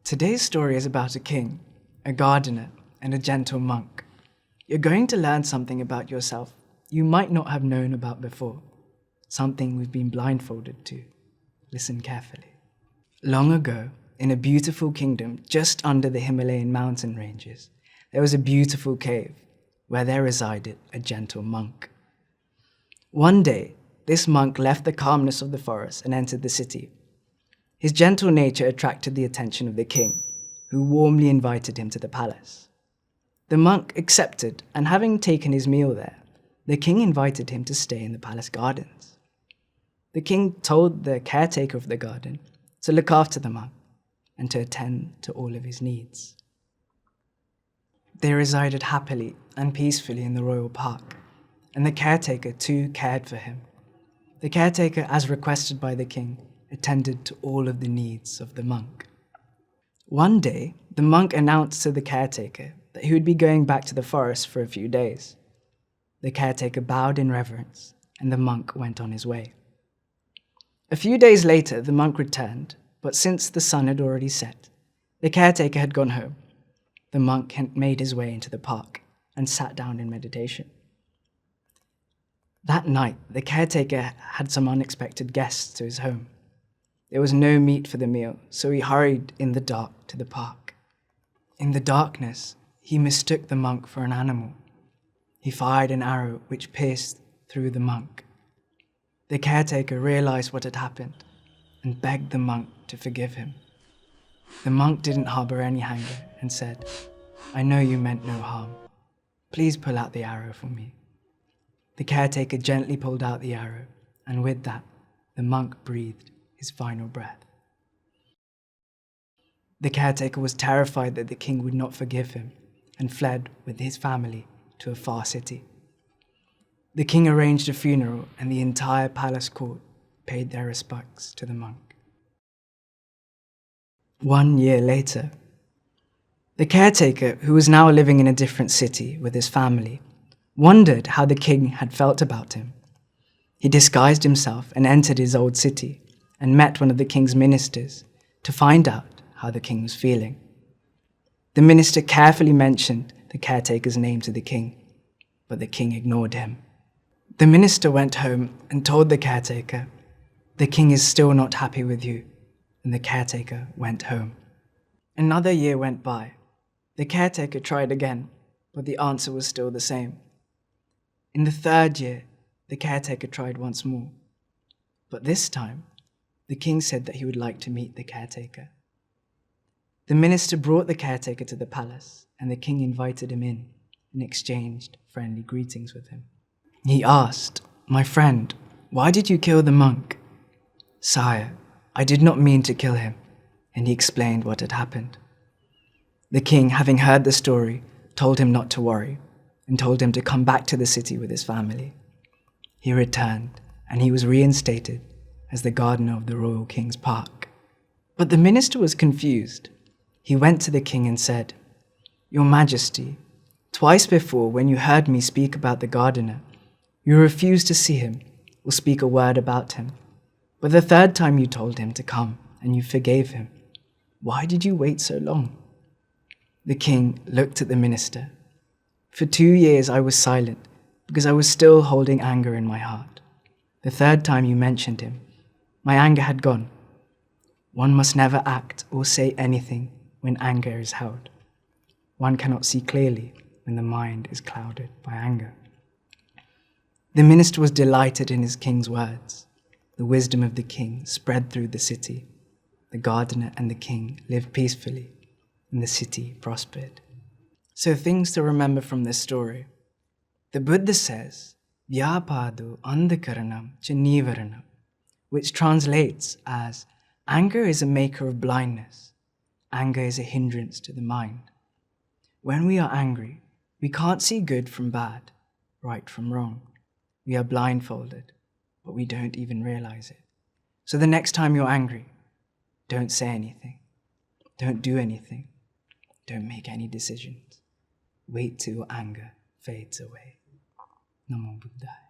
Today's story is about a king, a gardener, and a gentle monk. You're going to learn something about yourself you might not have known about before, something we've been blindfolded to. Listen carefully. Long ago, in a beautiful kingdom just under the Himalayan mountain ranges, there was a beautiful cave where there resided a gentle monk. One day, this monk left the calmness of the forest and entered the city. His gentle nature attracted the attention of the king, who warmly invited him to the palace. The monk accepted, and having taken his meal there, the king invited him to stay in the palace gardens. The king told the caretaker of the garden to look after the monk and to attend to all of his needs. They resided happily and peacefully in the royal park, and the caretaker too cared for him. The caretaker, as requested by the king, attended to all of the needs of the monk. One day, the monk announced to the caretaker that he would be going back to the forest for a few days. The caretaker bowed in reverence, and the monk went on his way. A few days later, the monk returned, but since the sun had already set, the caretaker had gone home. The monk had made his way into the park and sat down in meditation. That night, the caretaker had some unexpected guests to his home. There was no meat for the meal, so he hurried in the dark to the park. In the darkness, he mistook the monk for an animal. He fired an arrow which pierced through the monk. The caretaker realized what had happened and begged the monk to forgive him. The monk didn't harbor any anger and said, "I know you meant no harm. Please pull out the arrow for me." The caretaker gently pulled out the arrow, and with that, the monk breathed his final breath. The caretaker was terrified that the king would not forgive him and fled with his family to a far city. The king arranged a funeral, and the entire palace court paid their respects to the monk. 1 year later, the caretaker, who was now living in a different city with his family, wondered how the king had felt about him. He disguised himself and entered his old city and met one of the king's ministers to find out how the king was feeling. The minister carefully mentioned the caretaker's name to the king, but the king ignored him. The minister went home and told the caretaker, "The king is still not happy with you," and the caretaker went home. Another year went by. The caretaker tried again, but the answer was still the same. In the 3rd year, the caretaker tried once more, but this time, the king said that he would like to meet the caretaker. The minister brought the caretaker to the palace, and the king invited him in and exchanged friendly greetings with him. He asked, "My friend, why did you kill the monk?" "Sire, I did not mean to kill him," and he explained what had happened. The king, having heard the story, told him not to worry and told him to come back to the city with his family. He returned, and he was reinstated as the gardener of the royal king's park. But the minister was confused. He went to the king and said, "Your Majesty, twice before when you heard me speak about the gardener, you refused to see him or speak a word about him. But the 3rd time you told him to come and you forgave him. Why did you wait so long?" The king looked at the minister. "For 2 years I was silent because I was still holding anger in my heart. The 3rd time you mentioned him, my anger had gone. One must never act or say anything when anger is held. One cannot see clearly when the mind is clouded by anger." The minister was delighted in his king's words. The wisdom of the king spread through the city. The gardener and the king lived peacefully, and the city prospered. So things to remember from this story. The Buddha says, "Vyapado andhakaranam cha nivaranam," which translates as, anger is a maker of blindness. Anger is a hindrance to the mind. When we are angry, we can't see good from bad, right from wrong. We are blindfolded, but we don't even realize it. So the next time you're angry, don't say anything. Don't do anything. Don't make any decisions. Wait till your anger fades away. Namo Buddhaya.